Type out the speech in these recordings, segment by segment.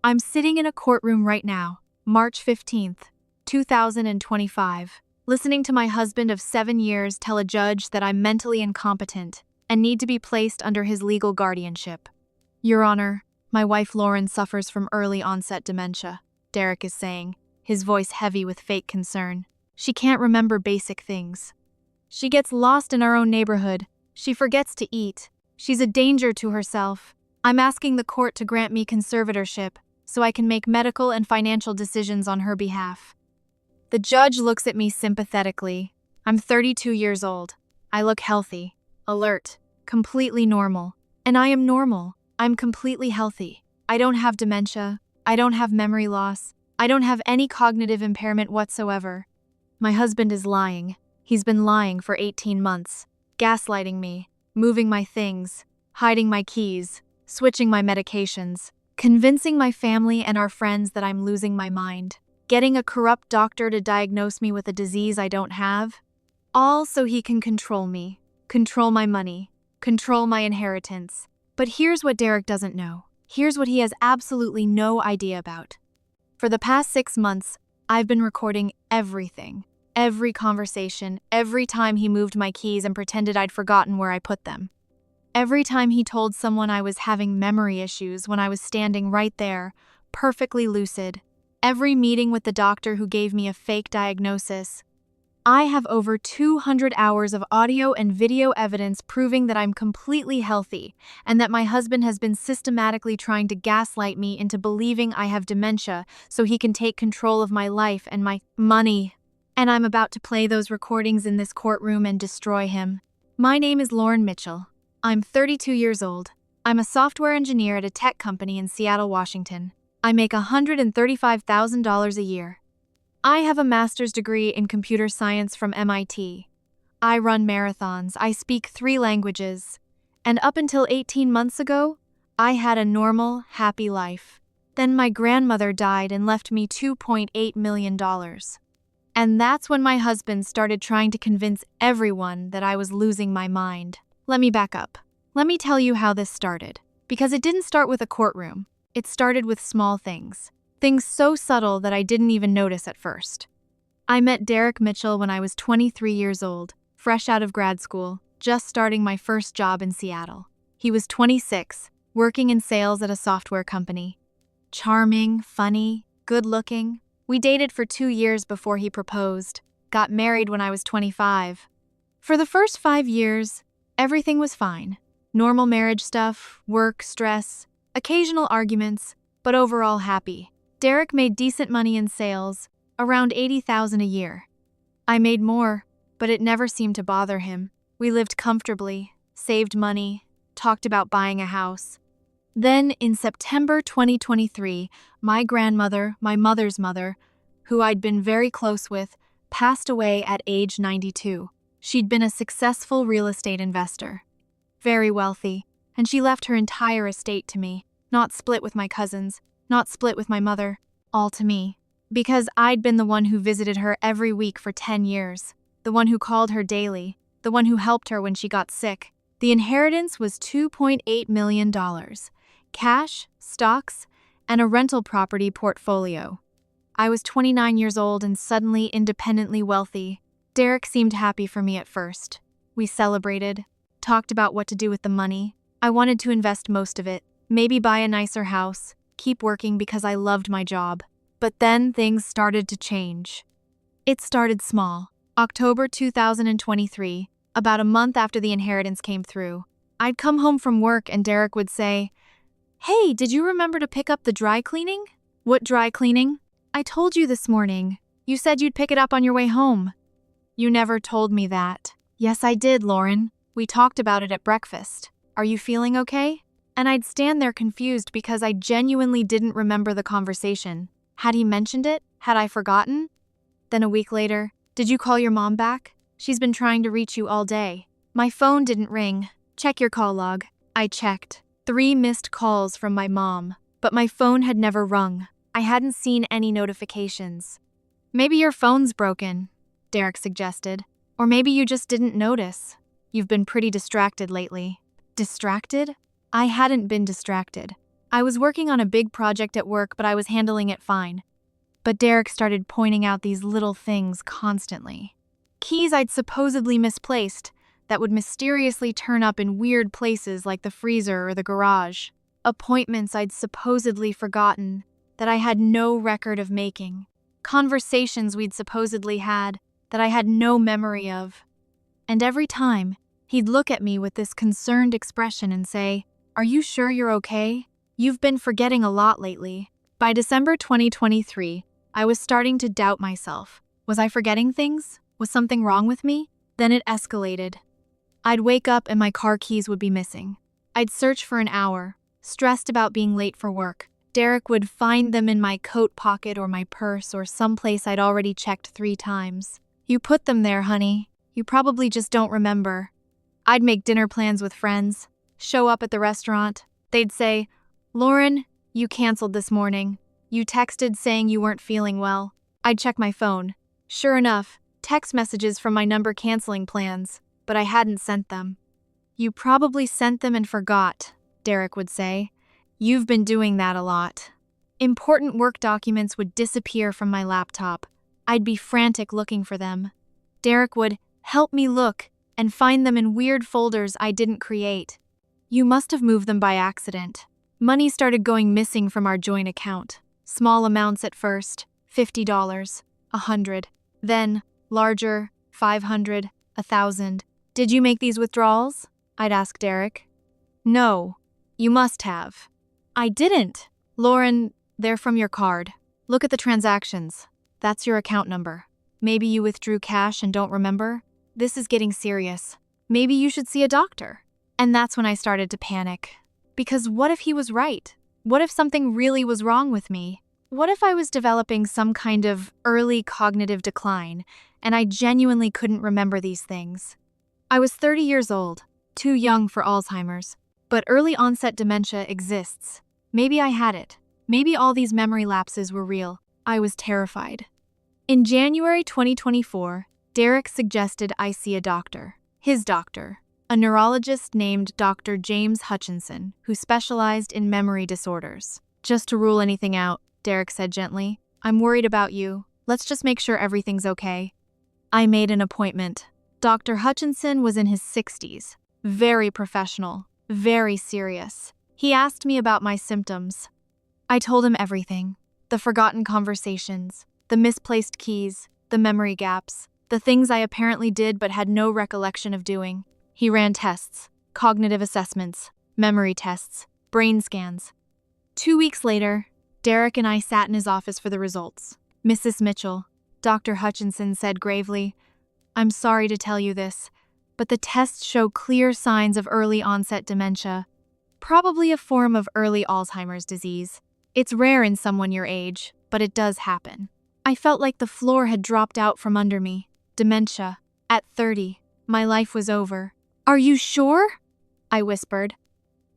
I'm sitting in a courtroom right now, March 15th, 2025, listening to my husband of 7 years tell a judge that I'm mentally incompetent and need to be placed under his legal guardianship. Your Honor, my wife Lauren suffers from early-onset dementia, Derek is saying, his voice heavy with fake concern. She can't remember basic things. She gets lost in our own neighborhood. She forgets to eat. She's a danger to herself. I'm asking the court to grant me conservatorship so I can make medical and financial decisions on her behalf. The judge looks at me sympathetically. I'm 32 years old. I look healthy, alert, completely normal. And I am normal. I'm completely healthy. I don't have dementia. I don't have memory loss. I don't have any cognitive impairment whatsoever. My husband is lying. He's been lying for 18 months, gaslighting me, moving my things, hiding my keys, switching my medications, convincing my family and our friends that I'm losing my mind, getting a corrupt doctor to diagnose me with a disease I don't have, all so he can control me, control my money, control my inheritance. But here's what Derek doesn't know. Here's what he has absolutely no idea about. For the past 6 months, I've been recording everything, every conversation, every time he moved my keys and pretended I'd forgotten where I put them. Every time he told someone I was having memory issues when I was standing right there, perfectly lucid. Every meeting with the doctor who gave me a fake diagnosis. I have over 200 hours of audio and video evidence proving that I'm completely healthy and that my husband has been systematically trying to gaslight me into believing I have dementia so he can take control of my life and my money. And I'm about to play those recordings in this courtroom and destroy him. My name is Lauren Mitchell. I'm 32 years old. I'm a software engineer at a tech company in Seattle, Washington. I make $135,000 a year. I have a master's degree in computer science from MIT. I run marathons. I speak 3 languages. And up until 18 months ago, I had a normal, happy life. Then my grandmother died and left me $2.8 million. And that's when my husband started trying to convince everyone that I was losing my mind. Let me back up. Let me tell you how this started. Because it didn't start with a courtroom. It started with small things. Things so subtle that I didn't even notice at first. I met Derek Mitchell when I was 23 years old, fresh out of grad school, just starting my first job in Seattle. He was 26, working in sales at a software company. Charming, funny, good-looking. We dated for 2 years before he proposed, got married when I was 25. For the first 5 years, everything was fine. Normal marriage stuff, work, stress, occasional arguments, but overall happy. Derek made decent money in sales, around $80,000 a year. I made more, but it never seemed to bother him. We lived comfortably, saved money, talked about buying a house. Then, in September 2023, my grandmother, my mother's mother, who I'd been very close with, passed away at age 92. She'd been a successful real estate investor, very wealthy, and she left her entire estate to me, not split with my cousins, not split with my mother, all to me. Because I'd been the one who visited her every week for 10 years, the one who called her daily, the one who helped her when she got sick. The inheritance was $2.8 million, cash, stocks, and a rental property portfolio. I was 29 years old and suddenly independently wealthy. Derek seemed happy for me at first. We celebrated, talked about what to do with the money. I wanted to invest most of it, maybe buy a nicer house, keep working because I loved my job. But then things started to change. It started small. October 2023, about a month after the inheritance came through. I'd come home from work and Derek would say, "Hey, did you remember to pick up the dry cleaning?" "What dry cleaning?" "I told you this morning. You said you'd pick it up on your way home." "You never told me that." "Yes, I did, Lauren. We talked about it at breakfast. Are you feeling okay?" And I'd stand there confused because I genuinely didn't remember the conversation. Had he mentioned it? Had I forgotten? Then a week later, "Did you call your mom back? She's been trying to reach you all day." "My phone didn't ring. Check your call log." I checked. 3 missed calls from my mom, but my phone had never rung. I hadn't seen any notifications. "Maybe your phone's broken," Derek suggested. "Or maybe you just didn't notice. You've been pretty distracted lately." Distracted? I hadn't been distracted. I was working on a big project at work, but I was handling it fine. But Derek started pointing out these little things constantly. Keys I'd supposedly misplaced that would mysteriously turn up in weird places like the freezer or the garage. Appointments I'd supposedly forgotten that I had no record of making. Conversations we'd supposedly had that I had no memory of. And every time, he'd look at me with this concerned expression and say, "Are you sure you're okay? You've been forgetting a lot lately." By December 2023, I was starting to doubt myself. Was I forgetting things? Was something wrong with me? Then it escalated. I'd wake up and my car keys would be missing. I'd search for an hour, stressed about being late for work. Derek would find them in my coat pocket or my purse or someplace I'd already checked 3 times. "You put them there, honey. You probably just don't remember." I'd make dinner plans with friends, show up at the restaurant. They'd say, "Lauren, you canceled this morning. You texted saying you weren't feeling well." I'd check my phone. Sure enough, text messages from my number canceling plans, but I hadn't sent them. "You probably sent them and forgot," Derek would say. "You've been doing that a lot." Important work documents would disappear from my laptop. I'd be frantic looking for them. Derek would help me look and find them in weird folders I didn't create. "You must have moved them by accident." Money started going missing from our joint account. Small amounts at first, $50, $100. Then, larger, $500, $1,000. "Did you make these withdrawals?" I'd ask Derek. "No, you must have." "I didn't." "Lauren, they're from your card. Look at the transactions. That's your account number. Maybe you withdrew cash and don't remember? This is getting serious. Maybe you should see a doctor." And that's when I started to panic. Because what if he was right? What if something really was wrong with me? What if I was developing some kind of early cognitive decline, and I genuinely couldn't remember these things? I was 30 years old, too young for Alzheimer's. But early-onset dementia exists. Maybe I had it. Maybe all these memory lapses were real. I was terrified. In January 2024, Derek suggested I see a doctor. His doctor. A neurologist named Dr. James Hutchinson, who specialized in memory disorders. "Just to rule anything out," Derek said gently, "I'm worried about you. Let's just make sure everything's okay." I made an appointment. Dr. Hutchinson was in his 60s. Very professional. Very serious. He asked me about my symptoms. I told him everything. The forgotten conversations, the misplaced keys, the memory gaps, the things I apparently did but had no recollection of doing. He ran tests, cognitive assessments, memory tests, brain scans. 2 weeks later, Derek and I sat in his office for the results. "Mrs. Mitchell," Dr. Hutchinson said gravely, "I'm sorry to tell you this, but the tests show clear signs of early-onset dementia, probably a form of early Alzheimer's disease. It's rare in someone your age, but it does happen." I felt like the floor had dropped out from under me. Dementia. At 30, my life was over. "Are you sure?" I whispered.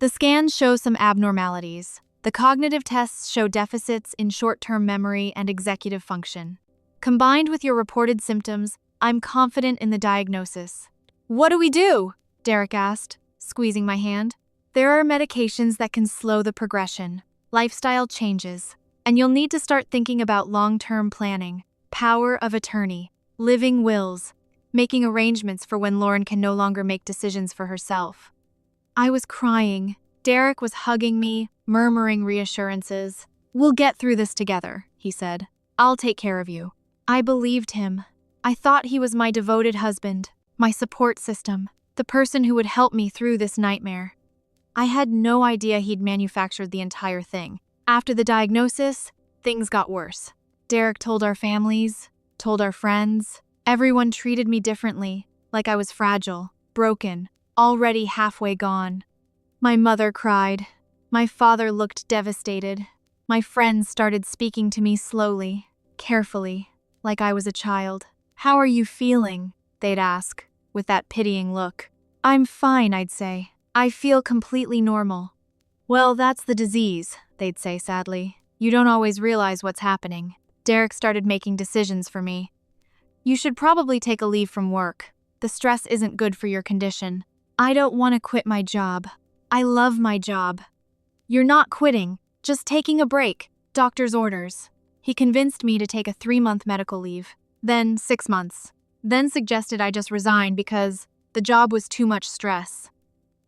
"The scans show some abnormalities. The cognitive tests show deficits in short-term memory and executive function. Combined with your reported symptoms, I'm confident in the diagnosis." "What do we do?" Derek asked, squeezing my hand. "There are medications that can slow the progression, lifestyle changes, and you'll need to start thinking about long-term planning, power of attorney, living wills, making arrangements for when Lauren can no longer make decisions for herself." I was crying. Derek was hugging me, murmuring reassurances. "We'll get through this together," he said. "I'll take care of you." I believed him. I thought he was my devoted husband, my support system, the person who would help me through this nightmare. I had no idea he'd manufactured the entire thing. After the diagnosis, things got worse. Derek told our families, told our friends. Everyone treated me differently, like I was fragile, broken, already halfway gone. My mother cried. My father looked devastated. My friends started speaking to me slowly, carefully, like I was a child. "How are you feeling?" they'd ask, with that pitying look. "I'm fine," I'd say. "I feel completely normal." "Well, that's the disease," they'd say sadly. "You don't always realize what's happening." Derek started making decisions for me. "You should probably take a leave from work. The stress isn't good for your condition." "I don't want to quit my job. I love my job." You're not quitting, just taking a break. Doctor's orders. He convinced me to take a 3-month medical leave, then 6 months, then suggested I just resign because the job was too much stress.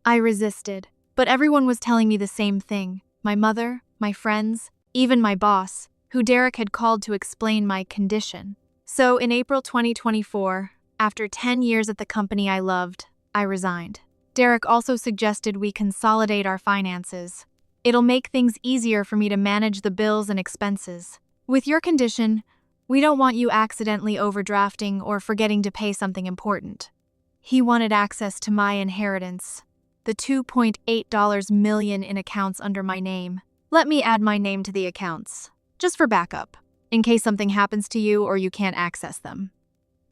I resisted, but everyone was telling me the same thing. My mother, my friends, even my boss, who Derek had called to explain my condition. So in April 2024, after 10 years at the company I loved, I resigned. Derek also suggested we consolidate our finances. It'll make things easier for me to manage the bills and expenses. With your condition, we don't want you accidentally overdrafting or forgetting to pay something important. He wanted access to my inheritance, the $2.8 million in accounts under my name. Let me add my name to the accounts, just for backup, in case something happens to you or you can't access them.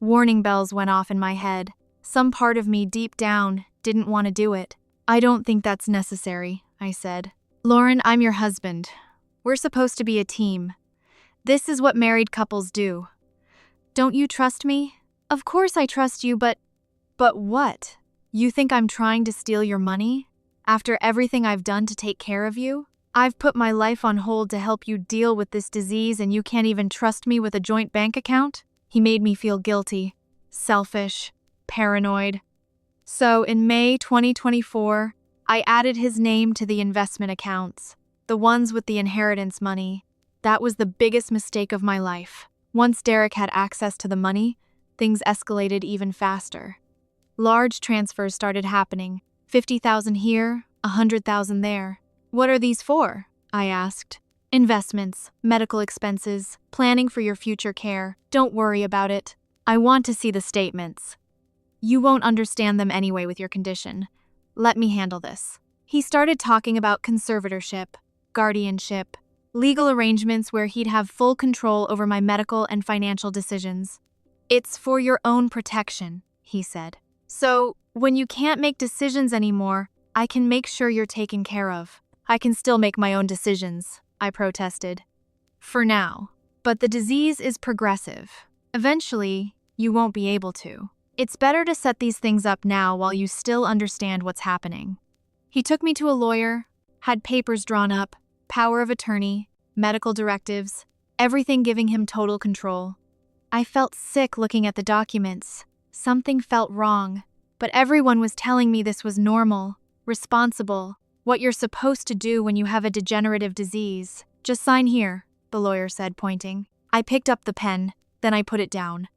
Warning bells went off in my head. Some part of me deep down didn't want to do it. I don't think that's necessary, I said. Lauren, I'm your husband. We're supposed to be a team. This is what married couples do. Don't you trust me? Of course I trust you, but what? You think I'm trying to steal your money? After everything I've done to take care of you? I've put my life on hold to help you deal with this disease and you can't even trust me with a joint bank account? He made me feel guilty, selfish, paranoid. So in May 2024, I added his name to the investment accounts, the ones with the inheritance money. That was the biggest mistake of my life. Once Derek had access to the money, things escalated even faster. Large transfers started happening, 50,000 here, 100,000 there. What are these for? I asked. Investments, medical expenses, planning for your future care. Don't worry about it. I want to see the statements. You won't understand them anyway with your condition. Let me handle this. He started talking about conservatorship, guardianship, legal arrangements where he'd have full control over my medical and financial decisions. It's for your own protection, he said. So, when you can't make decisions anymore, I can make sure you're taken care of. I can still make my own decisions, I protested. For now. But the disease is progressive. Eventually, you won't be able to. It's better to set these things up now while you still understand what's happening. He took me to a lawyer, had papers drawn up, power of attorney, medical directives, everything giving him total control. I felt sick looking at the documents. Something felt wrong, but everyone was telling me this was normal, responsible, what you're supposed to do when you have a degenerative disease. Just sign here, the lawyer said, pointing. I picked up the pen, then I put it down.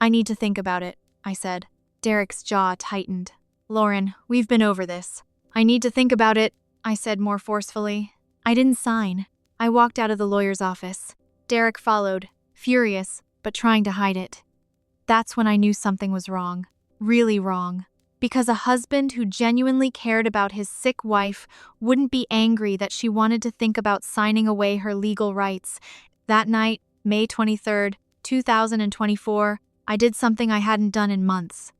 I need to think about it, I said. Derek's jaw tightened. Lauren, we've been over this. I need to think about it, I said more forcefully. I didn't sign. I walked out of the lawyer's office. Derek followed, furious, but trying to hide it. That's when I knew something was wrong, really wrong, because a husband who genuinely cared about his sick wife wouldn't be angry that she wanted to think about signing away her legal rights. That night, May 23rd, 2024, I did something I hadn't done in months.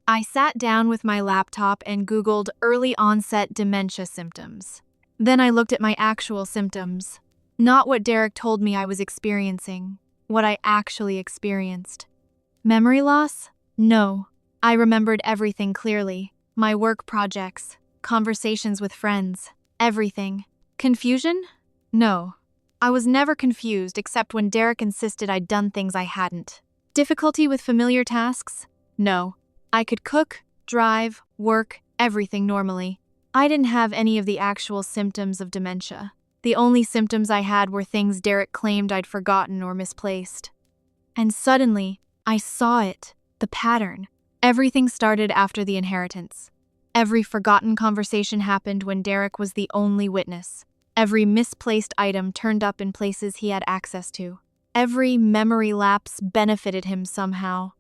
I sat down with my laptop and Googled early-onset dementia symptoms. Then I looked at my actual symptoms, not what Derek told me I was experiencing, what I actually experienced. Memory loss? No. I remembered everything clearly. My work projects, conversations with friends, everything. Confusion? No. I was never confused except when Derek insisted I'd done things I hadn't. Difficulty with familiar tasks? No. I could cook, drive, work, everything normally. I didn't have any of the actual symptoms of dementia. The only symptoms I had were things Derek claimed I'd forgotten or misplaced. And suddenly, I saw it, the pattern. Everything started after the inheritance. Every forgotten conversation happened when Derek was the only witness. Every misplaced item turned up in places he had access to. Every memory lapse benefited him somehow.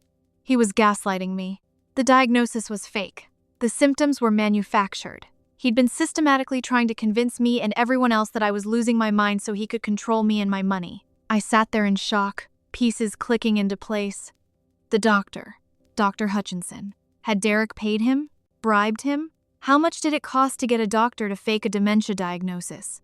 He was gaslighting me. The diagnosis was fake. The symptoms were manufactured. He'd been systematically trying to convince me and everyone else that I was losing my mind so he could control me and my money. I sat there in shock, pieces clicking into place. The doctor, Dr. Hutchinson. Had Derek paid him? Bribed him? How much did it cost to get a doctor to fake a dementia diagnosis?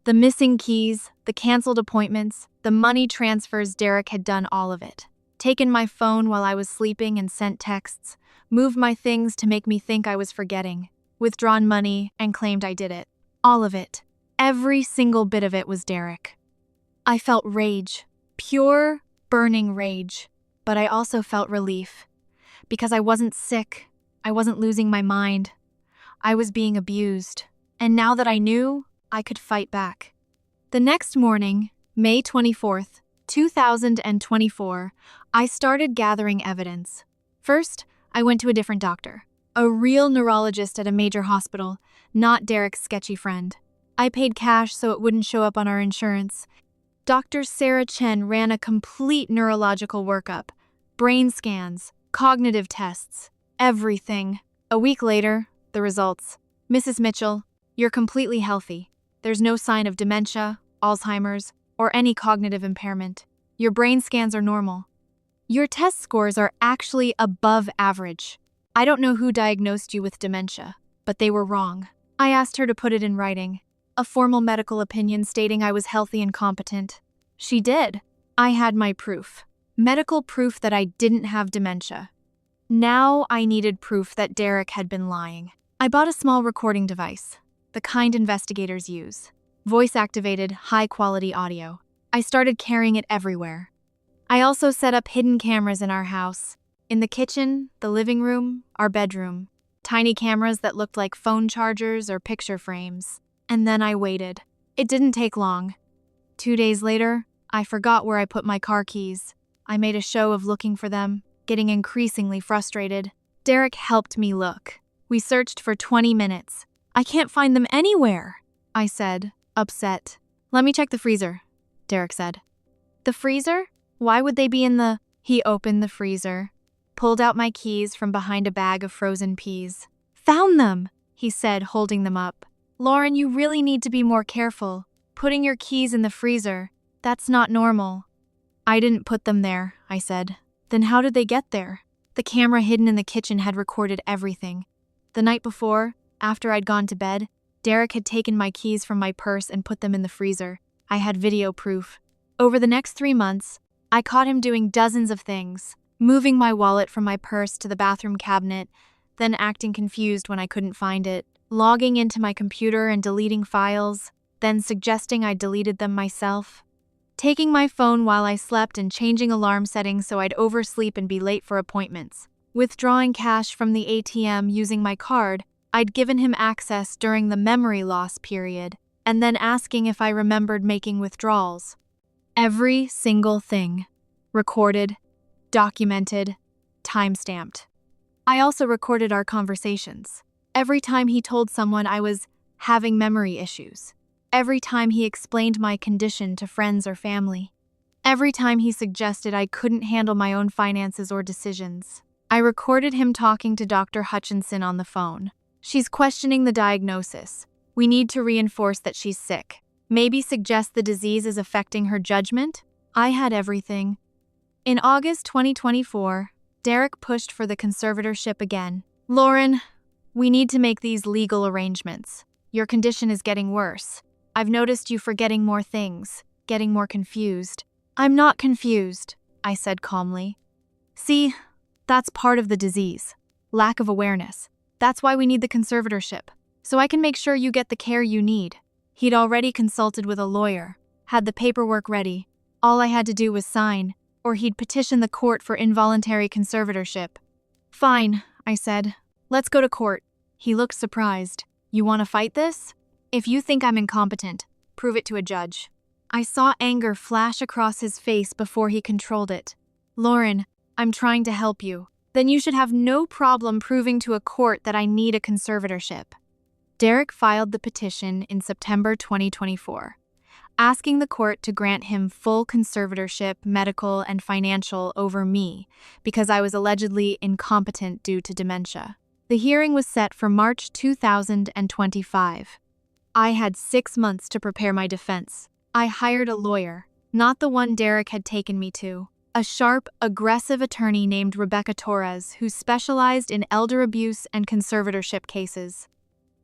The missing keys, the canceled appointments, the money transfers, Derek had done all of it. Taken my phone while I was sleeping and sent texts, moved my things to make me think I was forgetting, withdrawn money and claimed I did it. All of it. Every single bit of it was Derek. I felt rage, pure, burning rage, but I also felt relief. Because I wasn't sick, I wasn't losing my mind. I was being abused, and now that I knew, I could fight back. The next morning, May 24th, 2024, I started gathering evidence. First, I went to a different doctor, a real neurologist at a major hospital, not Derek's sketchy friend. I paid cash so it wouldn't show up on our insurance. Dr. Sarah Chen ran a complete neurological workup, brain scans, cognitive tests, everything. A week later, the results. Mrs. Mitchell, you're completely healthy. There's no sign of dementia, Alzheimer's, or any cognitive impairment. Your brain scans are normal. Your test scores are actually above average. I don't know who diagnosed you with dementia, but they were wrong. I asked her to put it in writing, a formal medical opinion stating I was healthy and competent. She did. I had my proof. Medical proof that I didn't have dementia. Now I needed proof that Derek had been lying. I bought a small recording device, the kind investigators use. Voice-activated, high-quality audio. I started carrying it everywhere. I also set up hidden cameras in our house. In the kitchen, the living room, our bedroom. Tiny cameras that looked like phone chargers or picture frames. And then I waited. It didn't take long. 2 days later, I forgot where I put my car keys. I made a show of looking for them, getting increasingly frustrated. Derek helped me look. We searched for 20 minutes. I can't find them anywhere, I said, upset. Let me check the freezer, Derek said. The freezer? Why would they be in the… He opened the freezer, pulled out my keys from behind a bag of frozen peas. Found them, he said, holding them up. Lauren, you really need to be more careful. Putting your keys in the freezer, that's not normal. I didn't put them there, I said. Then how did they get there? The camera hidden in the kitchen had recorded everything. The night before, after I'd gone to bed, Derek had taken my keys from my purse and put them in the freezer. I had video proof. Over the next 3 months, I caught him doing dozens of things, moving my wallet from my purse to the bathroom cabinet, then acting confused when I couldn't find it, logging into my computer and deleting files, then suggesting I deleted them myself. Taking my phone while I slept and changing alarm settings so I'd oversleep and be late for appointments. Withdrawing cash from the ATM using my card, I'd given him access during the memory loss period, and then asking if I remembered making withdrawals. Every single thing. Recorded, documented, time-stamped. I also recorded our conversations. Every time he told someone I was having memory issues. Every time he explained my condition to friends or family. Every time he suggested I couldn't handle my own finances or decisions. I recorded him talking to Dr. Hutchinson on the phone. She's questioning the diagnosis. We need to reinforce that she's sick. Maybe suggest the disease is affecting her judgment? I had everything. In August 2024, Derek pushed for the conservatorship again. Lauren, we need to make these legal arrangements. Your condition is getting worse. I've noticed you forgetting more things, getting more confused. I'm not confused, I said calmly. See, that's part of the disease. Lack of awareness. That's why we need the conservatorship, so I can make sure you get the care you need. He'd already consulted with a lawyer, had the paperwork ready. All I had to do was sign, or he'd petition the court for involuntary conservatorship. Fine, I said. Let's go to court. He looked surprised. You want to fight this? If you think I'm incompetent, prove it to a judge. I saw anger flash across his face before he controlled it. Lauren, I'm trying to help you. Then you should have no problem proving to a court that I need a conservatorship. Derek filed the petition in September 2024, asking the court to grant him full conservatorship, medical and financial, over me because I was allegedly incompetent due to dementia. The hearing was set for March 2025. I had 6 months to prepare my defense. I hired a lawyer, not the one Derek had taken me to. A sharp, aggressive attorney named Rebecca Torres who specialized in elder abuse and conservatorship cases.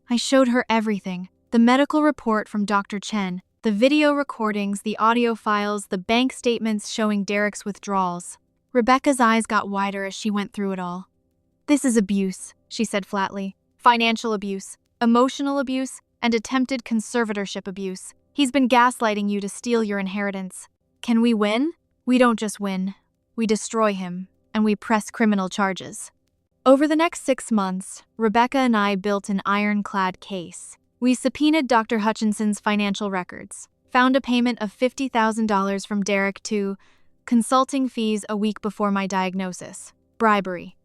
I showed her everything, the medical report from Dr. Chen, the video recordings, the audio files, the bank statements showing Derek's withdrawals. Rebecca's eyes got wider as she went through it all. This is abuse, she said flatly. Financial abuse, emotional abuse, and attempted conservatorship abuse. He's been gaslighting you to steal your inheritance. Can we win? We don't just win. We destroy him, and we press criminal charges. Over the next 6 months, Rebecca and I built an ironclad case. We subpoenaed Dr. Hutchinson's financial records, found a payment of $50,000 from Derek to consulting fees a week before my diagnosis, bribery.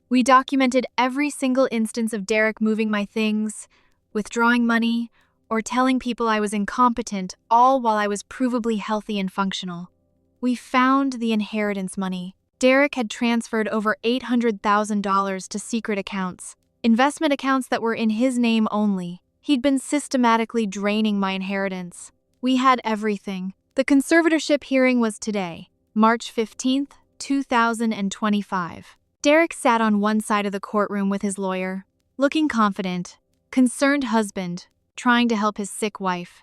We documented every single instance of Derek moving my things, withdrawing money, or telling people I was incompetent, all while I was provably healthy and functional. We found the inheritance money. Derek had transferred over $800,000 to secret accounts, investment accounts that were in his name only. He'd been systematically draining my inheritance. We had everything. The conservatorship hearing was today, March 15th, 2025. Derek sat on one side of the courtroom with his lawyer, looking confident, concerned husband, trying to help his sick wife.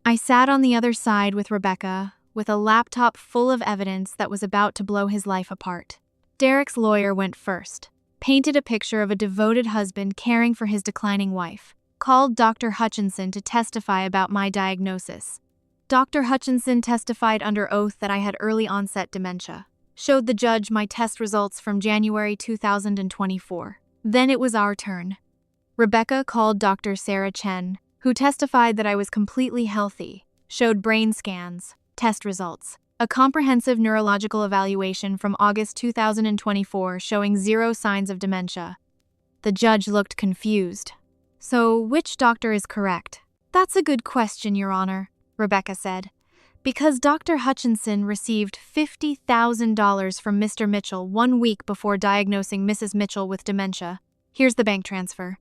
I sat on the other side with Rebecca, with a laptop full of evidence that was about to blow his life apart. Derek's lawyer went first, painted a picture of a devoted husband caring for his declining wife, called Dr. Hutchinson to testify about my diagnosis. Dr. Hutchinson testified under oath that I had early-onset dementia, showed the judge my test results from January 2024. Then it was our turn. Rebecca called Dr. Sarah Chen, who testified that I was completely healthy, showed brain scans, test results, a comprehensive neurological evaluation from August 2024 showing 0 signs of dementia. The judge looked confused. So, which doctor is correct? That's a good question, Your Honor, Rebecca said. Because Dr. Hutchinson received $50,000 from Mr. Mitchell 1 week before diagnosing Mrs. Mitchell with dementia. Here's the bank transfer.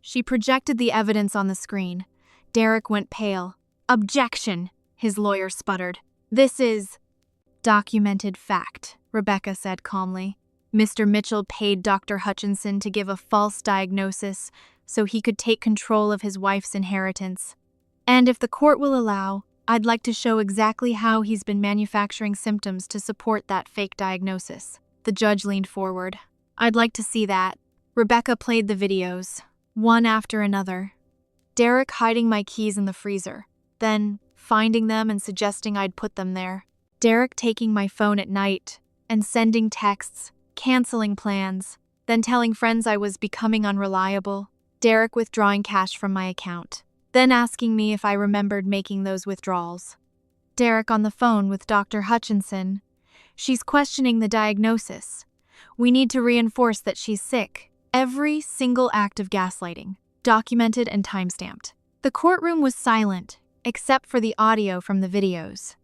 She projected the evidence on the screen. Derek went pale. Objection, his lawyer sputtered. This is documented fact, Rebecca said calmly. Mr. Mitchell paid Dr. Hutchinson to give a false diagnosis so he could take control of his wife's inheritance. And if the court will allow, I'd like to show exactly how he's been manufacturing symptoms to support that fake diagnosis. The judge leaned forward. I'd like to see that. Rebecca played the videos, one after another. Derek hiding my keys in the freezer, then finding them and suggesting I'd put them there. Derek taking my phone at night and sending texts, canceling plans, then telling friends I was becoming unreliable. Derek withdrawing cash from my account, then asking me if I remembered making those withdrawals. Derek on the phone with Dr. Hutchinson. She's questioning the diagnosis. We need to reinforce that she's sick. Every single act of gaslighting, documented and timestamped. The courtroom was silent, except for the audio from the videos.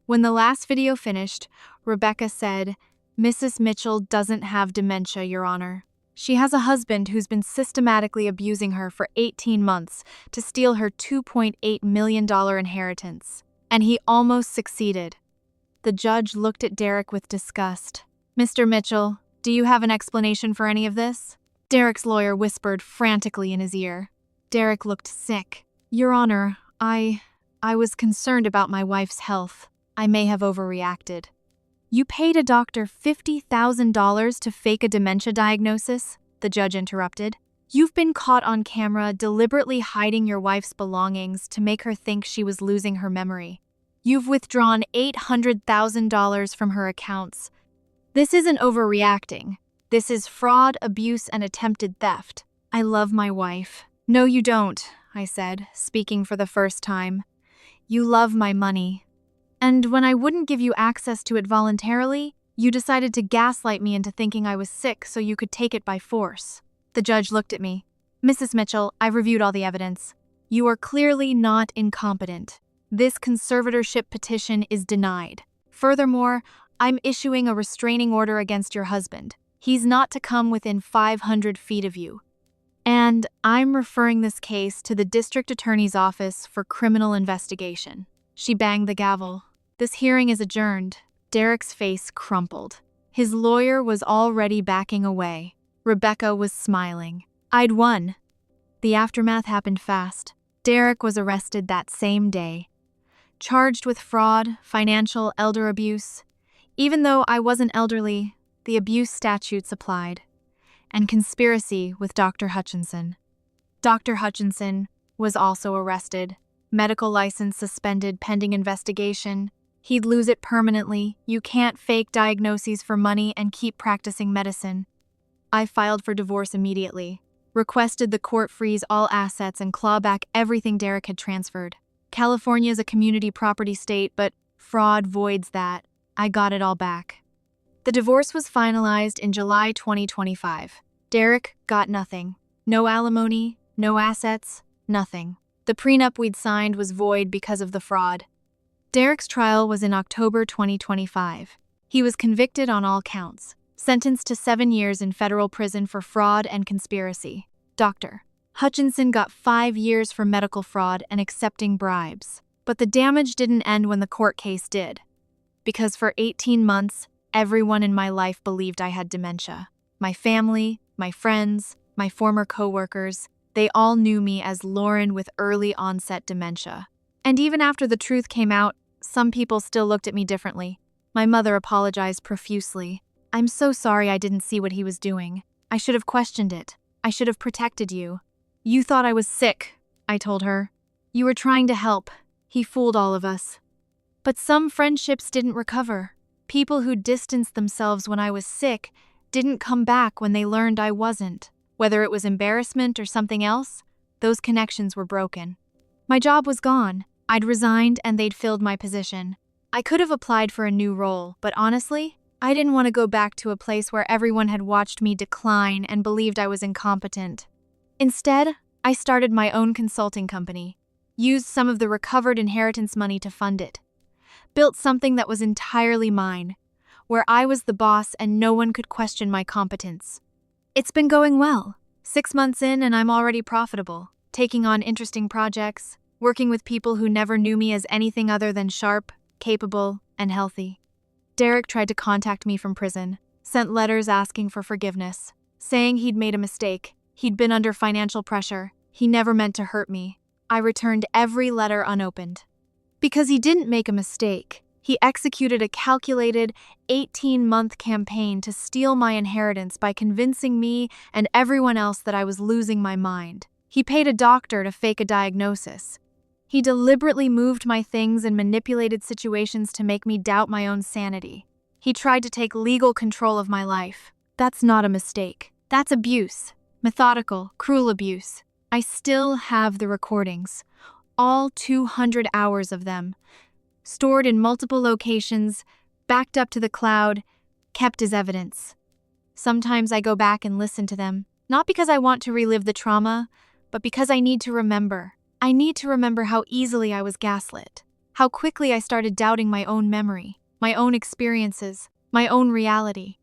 When the last video finished, Rebecca said, Mrs. Mitchell doesn't have dementia, Your Honor. She has a husband who's been systematically abusing her for 18 months to steal her $2.8 million inheritance. And he almost succeeded. The judge looked at Derek with disgust. Mr. Mitchell, do you have an explanation for any of this? Derek's lawyer whispered frantically in his ear. Derek looked sick. Your Honor, I was concerned about my wife's health. I may have overreacted. You paid a doctor $50,000 to fake a dementia diagnosis? The judge interrupted. You've been caught on camera deliberately hiding your wife's belongings to make her think she was losing her memory. You've withdrawn $800,000 from her accounts. This isn't overreacting. This is fraud, abuse, and attempted theft. I love my wife. No, you don't, I said, speaking for the first time. You love my money. And when I wouldn't give you access to it voluntarily, you decided to gaslight me into thinking I was sick so you could take it by force. The judge looked at me. Mrs. Mitchell, I've reviewed all the evidence. You are clearly not incompetent. This conservatorship petition is denied. Furthermore, I'm issuing a restraining order against your husband. He's not to come within 500 feet of you. And I'm referring this case to the district attorney's office for criminal investigation. She banged the gavel. This hearing is adjourned. Derek's face crumpled. His lawyer was already backing away. Rebecca was smiling. I'd won. The aftermath happened fast. Derek was arrested that same day, charged with fraud, financial, elder abuse. Even though I wasn't elderly, the abuse statutes applied, and conspiracy with Dr. Hutchinson. Dr. Hutchinson, was also arrested. Medical license suspended pending investigation. He'd lose it permanently. You can't fake diagnoses for money and keep practicing medicine. I filed for divorce immediately. Requested the court freeze all assets and claw back everything Derek had transferred. California is a community property state, but fraud voids that. I got it all back. The divorce was finalized in July 2025. Derek got nothing. No alimony, no assets, nothing. The prenup we'd signed was void because of the fraud. Derek's trial was in October 2025. He was convicted on all counts, sentenced to 7 years in federal prison for fraud and conspiracy. Dr. Hutchinson got 5 years for medical fraud and accepting bribes. But the damage didn't end when the court case did. Because for 18 months, everyone in my life believed I had dementia. My family, my friends, my former coworkers, they all knew me as Lauren with early-onset dementia. And even after the truth came out, some people still looked at me differently. My mother apologized profusely. "I'm so sorry I didn't see what he was doing. I should have questioned it. I should have protected you." "You thought I was sick," I told her. "You were trying to help. He fooled all of us." But some friendships didn't recover. People who distanced themselves when I was sick didn't come back when they learned I wasn't. Whether it was embarrassment or something else, those connections were broken. My job was gone. I'd resigned and they'd filled my position. I could have applied for a new role, but honestly, I didn't want to go back to a place where everyone had watched me decline and believed I was incompetent. Instead, I started my own consulting company, used some of the recovered inheritance money to fund it, built something that was entirely mine, where I was the boss and no one could question my competence. It's been going well. 6 months in and I'm already profitable, taking on interesting projects, working with people who never knew me as anything other than sharp, capable, and healthy. Derek tried to contact me from prison, sent letters asking for forgiveness, saying he'd made a mistake, he'd been under financial pressure, he never meant to hurt me. I returned every letter unopened. Because he didn't make a mistake, he executed a calculated 18-month campaign to steal my inheritance by convincing me and everyone else that I was losing my mind. He paid a doctor to fake a diagnosis. He deliberately moved my things and manipulated situations to make me doubt my own sanity. He tried to take legal control of my life. That's not a mistake. That's abuse. Methodical, cruel abuse. I still have the recordings. All 200 hours of them. Stored in multiple locations, backed up to the cloud, kept as evidence. Sometimes I go back and listen to them, not because I want to relive the trauma, but because I need to remember. I need to remember how easily I was gaslit, how quickly I started doubting my own memory, my own experiences, my own reality.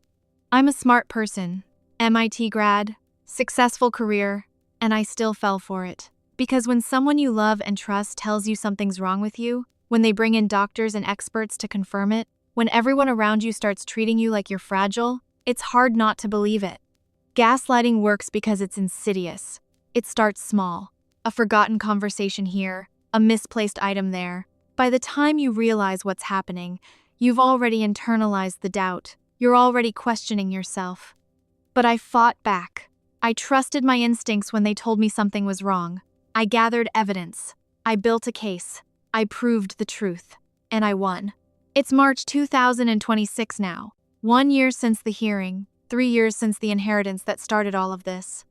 I'm a smart person, MIT grad, successful career, and I still fell for it. Because when someone you love and trust tells you something's wrong with you, when they bring in doctors and experts to confirm it, when everyone around you starts treating you like you're fragile, it's hard not to believe it. Gaslighting works because it's insidious. It starts small. A forgotten conversation here, a misplaced item there. By the time you realize what's happening, you've already internalized the doubt. You're already questioning yourself. But I fought back. I trusted my instincts when they told me something was wrong. I gathered evidence. I built a case. I proved the truth. And I won. It's March 2026 now. 1 year since the hearing, 3 years since the inheritance that started all of this.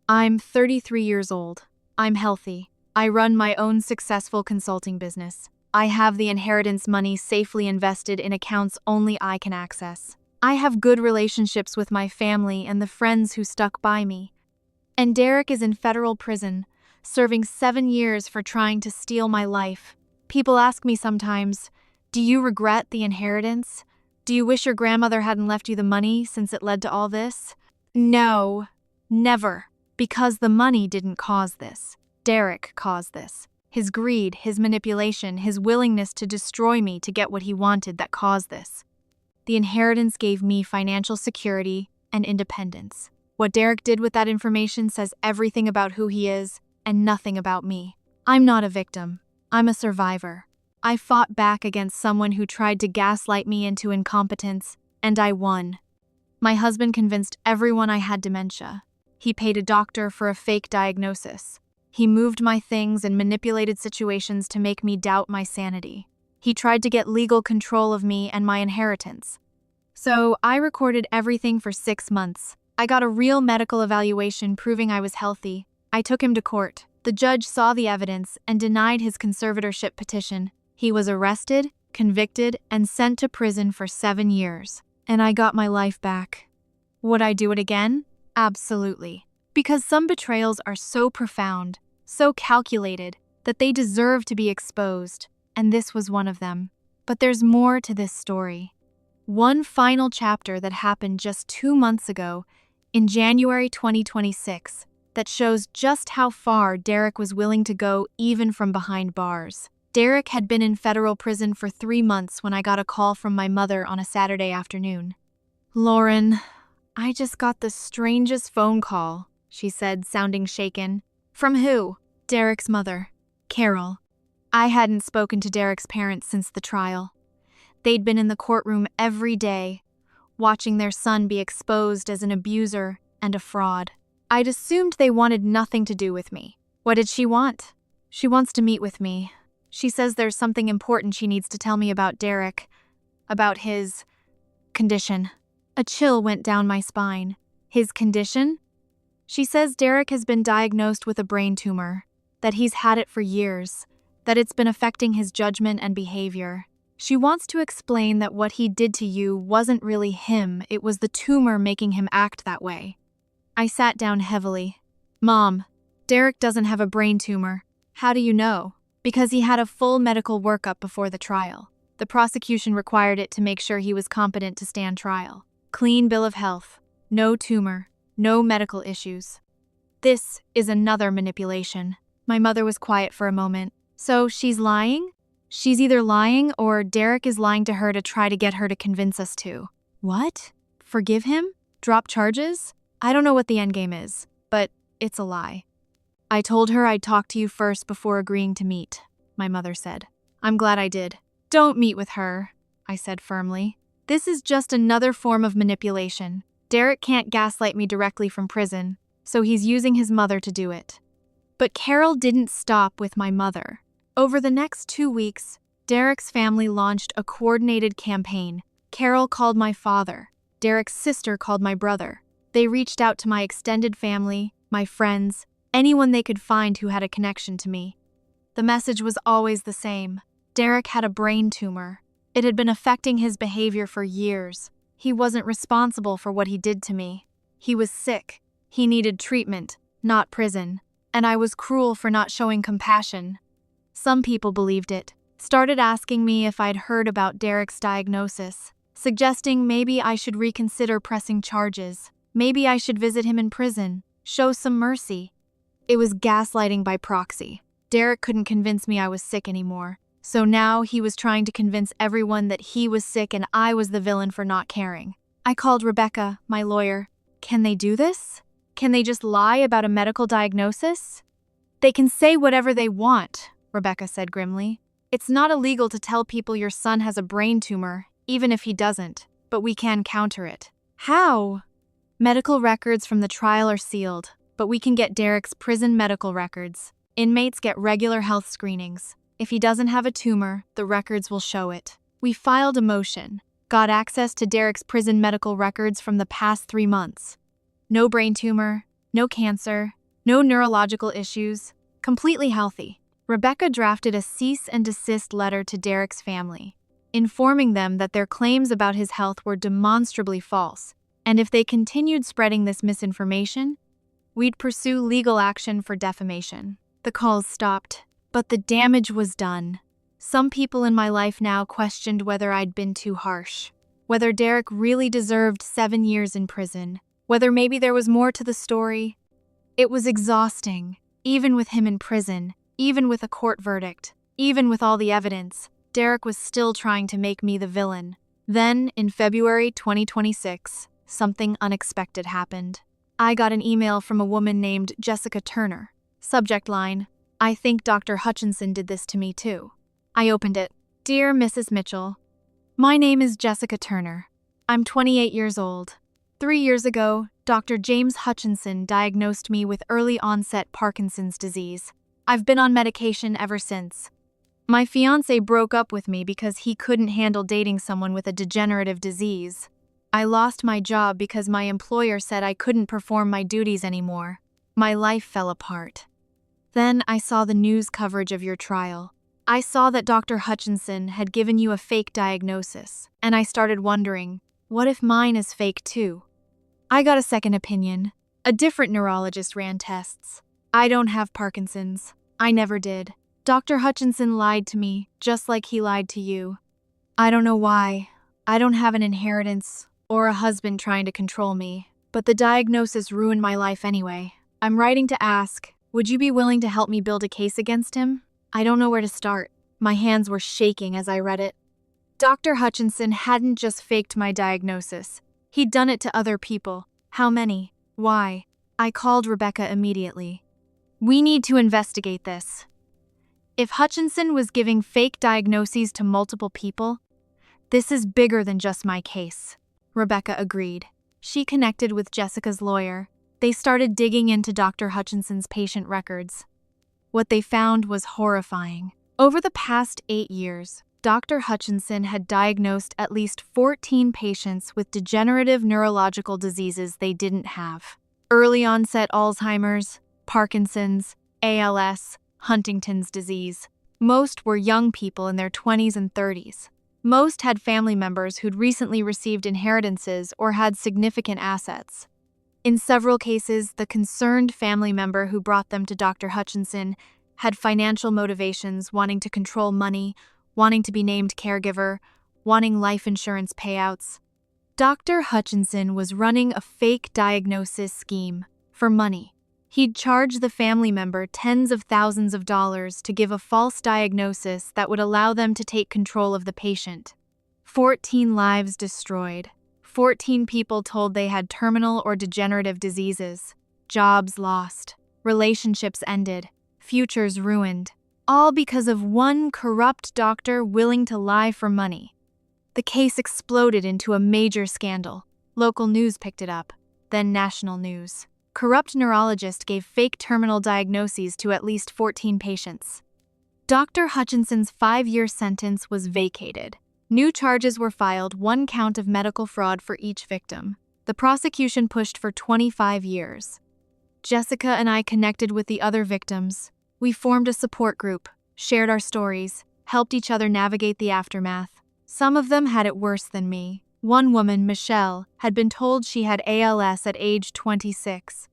I'm 33 years old. I'm healthy. I run my own successful consulting business. I have the inheritance money safely invested in accounts only I can access. I have good relationships with my family and the friends who stuck by me. And Derek is in federal prison, serving 7 years for trying to steal my life. People ask me sometimes, do you regret the inheritance? Do you wish your grandmother hadn't left you the money since it led to all this? No, never. Because the money didn't cause this. Derek caused this. His greed, his manipulation, his willingness to destroy me to get what he wanted that caused this. The inheritance gave me financial security and independence. What Derek did with that information says everything about who he is and nothing about me. I'm not a victim. I'm a survivor. I fought back against someone who tried to gaslight me into incompetence, and I won. My husband convinced everyone I had dementia. He paid a doctor for a fake diagnosis. He moved my things and manipulated situations to make me doubt my sanity. He tried to get legal control of me and my inheritance. So I recorded everything for 6 months. I got a real medical evaluation proving I was healthy. I took him to court. The judge saw the evidence and denied his conservatorship petition. He was arrested, convicted, and sent to prison for 7 years. And I got my life back. Would I do it again? Absolutely. Because some betrayals are so profound, so calculated, that they deserve to be exposed, and this was one of them. But there's more to this story. One final chapter that happened just 2 months ago, in January 2026, that shows just how far Derek was willing to go even from behind bars. Derek had been in federal prison for 3 months when I got a call from my mother on a Saturday afternoon. "Lauren, I just got the strangest phone call," she said, sounding shaken. "From who?" "Derek's mother, Carol." I hadn't spoken to Derek's parents since the trial. They'd been in the courtroom every day, watching their son be exposed as an abuser and a fraud. I'd assumed they wanted nothing to do with me. What did she want? She wants to meet with me. She says there's something important she needs to tell me about Derek, about his condition. A chill went down my spine. His condition? She says Derek has been diagnosed with a brain tumor, that he's had it for years, that it's been affecting his judgment and behavior. She wants to explain that what he did to you wasn't really him, it was the tumor making him act that way. I sat down heavily. "Mom, Derek doesn't have a brain tumor." "How do you know?" "Because he had a full medical workup before the trial. The prosecution required it to make sure he was competent to stand trial. Clean bill of health. No tumor. No medical issues." This is another manipulation. My mother was quiet for a moment. "So she's lying?" "She's either lying or Derek is lying to her to try to get her to convince us to." "What? Forgive him? Drop charges?" "I don't know what the endgame is, but it's a lie." "I told her I'd talk to you first before agreeing to meet," my mother said. "I'm glad I did." "Don't meet with her," I said firmly. "This is just another form of manipulation. Derek can't gaslight me directly from prison, so he's using his mother to do it." But Carol didn't stop with my mother. Over the next 2 weeks, Derek's family launched a coordinated campaign. Carol called my father. Derek's sister called my brother. They reached out to my extended family, my friends, anyone they could find who had a connection to me. The message was always the same. Derek had a brain tumor. It had been affecting his behavior for years. He wasn't responsible for what he did to me. He was sick. He needed treatment, not prison. And I was cruel for not showing compassion. Some people believed it, started asking me if I'd heard about Derek's diagnosis, suggesting maybe I should reconsider pressing charges, maybe I should visit him in prison, show some mercy. It was gaslighting by proxy. Derek couldn't convince me I was sick anymore, so now he was trying to convince everyone that he was sick and I was the villain for not caring. I called Rebecca, my lawyer. "Can they do this? Can they just lie about a medical diagnosis?" "They can say whatever they want," Rebecca said grimly. "It's not illegal to tell people your son has a brain tumor, even if he doesn't, but we can counter it." "How?" "Medical records from the trial are sealed, but we can get Derek's prison medical records. Inmates get regular health screenings. If he doesn't have a tumor, the records will show it." We filed a motion, got access to Derek's prison medical records from the past 3 months. No brain tumor, no cancer, no neurological issues, completely healthy. Rebecca drafted a cease and desist letter to Derek's family, informing them that their claims about his health were demonstrably false, and if they continued spreading this misinformation, we'd pursue legal action for defamation. The calls stopped, but the damage was done. Some people in my life now questioned whether I'd been too harsh, whether Derek really deserved 7 years in prison, whether maybe there was more to the story. It was exhausting, even with him in prison. Even with a court verdict, even with all the evidence, Derek was still trying to make me the villain. Then, in February 2026, something unexpected happened. I got an email from a woman named Jessica Turner. Subject line, "I think Dr. Hutchinson did this to me too." I opened it. "Dear Mrs. Mitchell, my name is Jessica Turner. I'm 28 years old. 3 years ago, Dr. James Hutchinson diagnosed me with early-onset Parkinson's disease. I've been on medication ever since. My fiancé broke up with me because he couldn't handle dating someone with a degenerative disease. I lost my job because my employer said I couldn't perform my duties anymore. My life fell apart. Then I saw the news coverage of your trial. I saw that Dr. Hutchinson had given you a fake diagnosis, and I started wondering, what if mine is fake too? I got a second opinion. A different neurologist ran tests. I don't have Parkinson's. I never did. Dr. Hutchinson lied to me, just like he lied to you. I don't know why. I don't have an inheritance or a husband trying to control me, but the diagnosis ruined my life anyway. I'm writing to ask, would you be willing to help me build a case against him? I don't know where to start. My hands were shaking as I read it. Dr. Hutchinson hadn't just faked my diagnosis. He'd done it to other people. How many? Why? I called Rebecca immediately. We need to investigate this. If Hutchinson was giving fake diagnoses to multiple people, this is bigger than just my case. Rebecca agreed. She connected with Jessica's lawyer. They started digging into Dr. Hutchinson's patient records. What they found was horrifying. Over the past 8 years, Dr. Hutchinson had diagnosed at least 14 patients with degenerative neurological diseases they didn't have. Early-onset Alzheimer's, Parkinson's, ALS, Huntington's disease. Most were young people in their 20s and 30s. Most had family members who'd recently received inheritances or had significant assets. In several cases, the concerned family member who brought them to Dr. Hutchinson had financial motivations, wanting to control money, wanting to be named caregiver, wanting life insurance payouts. Dr. Hutchinson was running a fake diagnosis scheme for money. He'd charge the family member tens of thousands of dollars to give a false diagnosis that would allow them to take control of the patient. 14 lives destroyed. 14 people told they had terminal or degenerative diseases. Jobs lost. Relationships ended. Futures ruined. All because of one corrupt doctor willing to lie for money. The case exploded into a major scandal. Local news picked it up, then national news. Corrupt neurologist gave fake terminal diagnoses to at least 14 patients. Dr. Hutchinson's 5-year sentence was vacated. New charges were filed, 1 count of medical fraud for each victim. The prosecution pushed for 25 years. Jessica and I connected with the other victims. We formed a support group, shared our stories, helped each other navigate the aftermath. Some of them had it worse than me. One woman, Michelle, had been told she had ALS at age 26.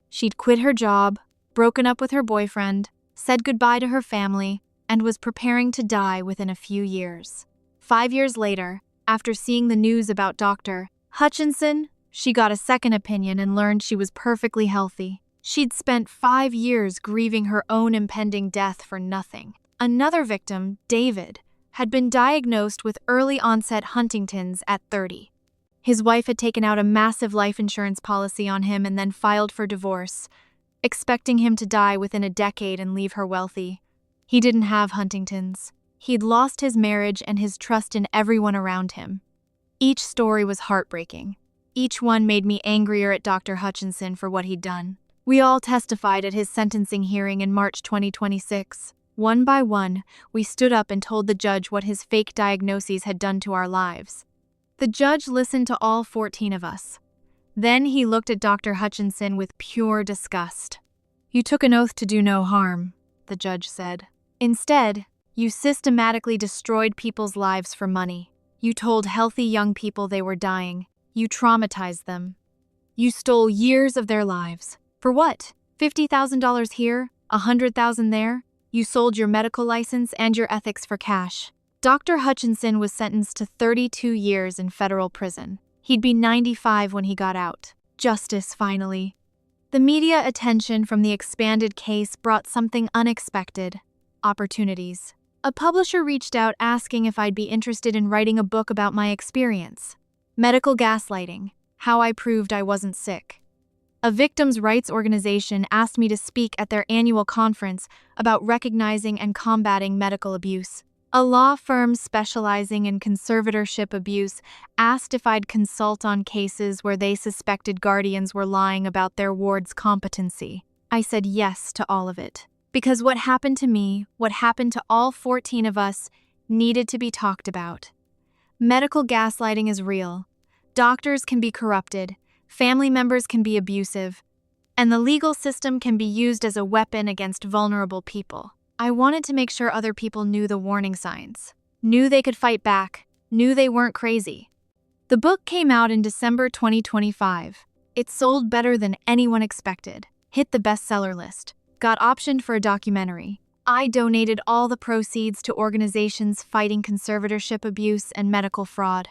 She'd quit her job, broken up with her boyfriend, said goodbye to her family, and was preparing to die within a few years. 5 years later, after seeing the news about Dr. Hutchinson, she got a second opinion and learned she was perfectly healthy. She'd spent 5 years grieving her own impending death for nothing. Another victim, David, had been diagnosed with early-onset Huntington's at 30. His wife had taken out a massive life insurance policy on him and then filed for divorce, expecting him to die within a decade and leave her wealthy. He didn't have Huntington's. He'd lost his marriage and his trust in everyone around him. Each story was heartbreaking. Each one made me angrier at Dr. Hutchinson for what he'd done. We all testified at his sentencing hearing in March 2026. One by one, we stood up and told the judge what his fake diagnoses had done to our lives. The judge listened to all 14 of us. Then he looked at Dr. Hutchinson with pure disgust. "You took an oath to do no harm," the judge said. "Instead, you systematically destroyed people's lives for money. You told healthy young people they were dying. You traumatized them. You stole years of their lives. For what? $50,000 here, $100,000 there? You sold your medical license and your ethics for cash." Dr. Hutchinson was sentenced to 32 years in federal prison. He'd be 95 when he got out. Justice, finally. The media attention from the expanded case brought something unexpected: opportunities. A publisher reached out asking if I'd be interested in writing a book about my experience. Medical gaslighting, how I proved I wasn't sick. A victims' rights organization asked me to speak at their annual conference about recognizing and combating medical abuse. A law firm specializing in conservatorship abuse asked if I'd consult on cases where they suspected guardians were lying about their ward's competency. I said yes to all of it. Because what happened to me, what happened to all 14 of us, needed to be talked about. Medical gaslighting is real. Doctors can be corrupted, family members can be abusive, and the legal system can be used as a weapon against vulnerable people. I wanted to make sure other people knew the warning signs, knew they could fight back, knew they weren't crazy. The book came out in December 2025. It sold better than anyone expected, hit the bestseller list, got optioned for a documentary. I donated all the proceeds to organizations fighting conservatorship abuse and medical fraud.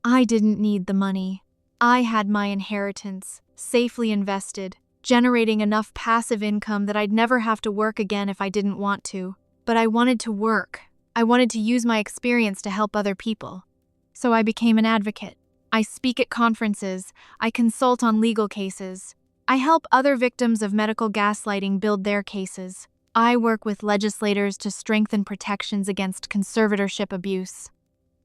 I didn't need the money. I had my inheritance, safely invested, generating enough passive income that I'd never have to work again if I didn't want to. But I wanted to work. I wanted to use my experience to help other people. So I became an advocate. I speak at conferences. I consult on legal cases. I help other victims of medical gaslighting build their cases. I work with legislators to strengthen protections against conservatorship abuse.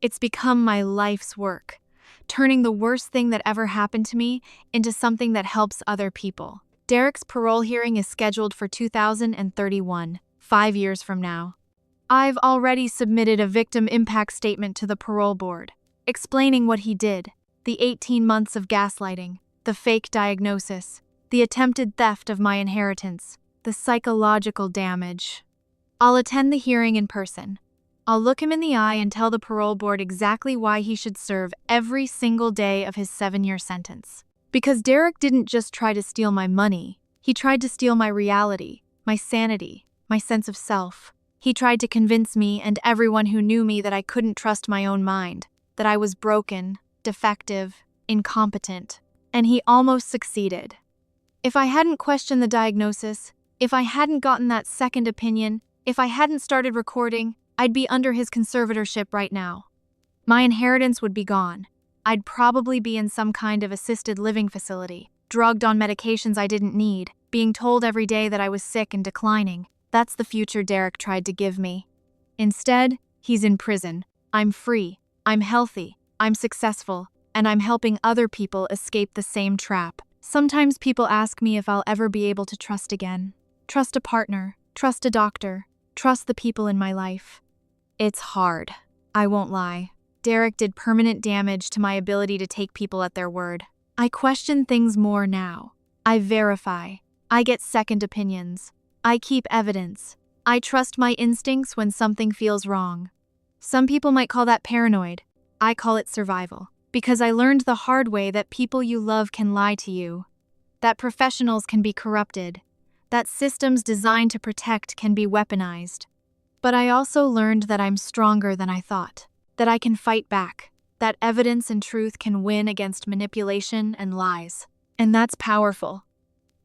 It's become my life's work, turning the worst thing that ever happened to me into something that helps other people. Derek's parole hearing is scheduled for 2031, 5 years from now. I've already submitted a victim impact statement to the parole board, explaining what he did, the 18 months of gaslighting, the fake diagnosis, the attempted theft of my inheritance, the psychological damage. I'll attend the hearing in person. I'll look him in the eye and tell the parole board exactly why he should serve every single day of his 7-year sentence. Because Derek didn't just try to steal my money, he tried to steal my reality, my sanity, my sense of self. He tried to convince me and everyone who knew me that I couldn't trust my own mind, that I was broken, defective, incompetent. And he almost succeeded. If I hadn't questioned the diagnosis, if I hadn't gotten that second opinion, if I hadn't started recording, I'd be under his conservatorship right now. My inheritance would be gone. I'd probably be in some kind of assisted living facility, drugged on medications I didn't need, being told every day that I was sick and declining. That's the future Derek tried to give me. Instead, he's in prison. I'm free. I'm healthy. I'm successful. And I'm helping other people escape the same trap. Sometimes people ask me if I'll ever be able to trust again. Trust a partner. Trust a doctor. Trust the people in my life. It's hard. I won't lie. Derek did permanent damage to my ability to take people at their word. I question things more now. I verify. I get second opinions. I keep evidence. I trust my instincts when something feels wrong. Some people might call that paranoid. I call it survival. Because I learned the hard way that people you love can lie to you, that professionals can be corrupted, that systems designed to protect can be weaponized. But I also learned that I'm stronger than I thought, that I can fight back, that evidence and truth can win against manipulation and lies. And that's powerful.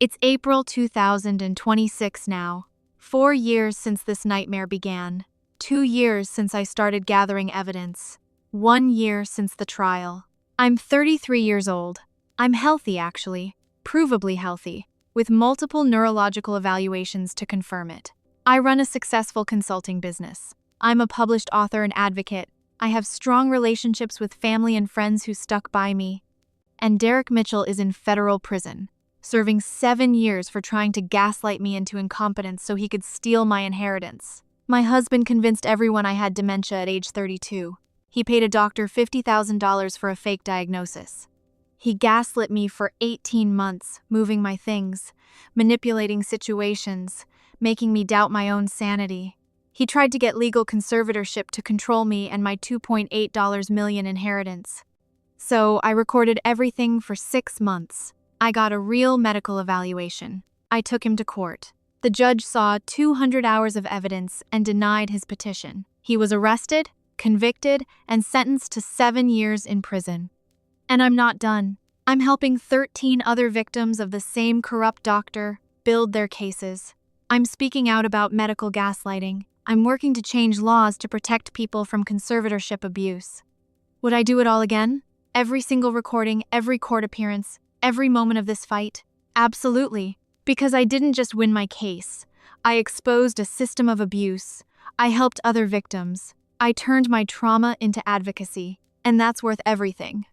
It's April 2026 now, 4 years since this nightmare began, 2 years since I started gathering evidence. 1 year since the trial. I'm 33 years old. I'm healthy, actually, provably healthy, with multiple neurological evaluations to confirm it. I run a successful consulting business. I'm a published author and advocate. I have strong relationships with family and friends who stuck by me. And Derek Mitchell is in federal prison, serving 7 years for trying to gaslight me into incompetence so he could steal my inheritance. My husband convinced everyone I had dementia at age 32. He paid a doctor $50,000 for a fake diagnosis. He gaslit me for 18 months, moving my things, manipulating situations, making me doubt my own sanity. He tried to get legal conservatorship to control me and my $2.8 million inheritance. So I recorded everything for 6 months. I got a real medical evaluation. I took him to court. The judge saw 200 hours of evidence and denied his petition. He was arrested, convicted, and sentenced to 7 years in prison. And I'm not done. I'm helping 13 other victims of the same corrupt doctor build their cases. I'm speaking out about medical gaslighting. I'm working to change laws to protect people from conservatorship abuse. Would I do it all again? Every single recording, every court appearance, every moment of this fight? Absolutely. Because I didn't just win my case. I exposed a system of abuse. I helped other victims. I turned my trauma into advocacy, and that's worth everything.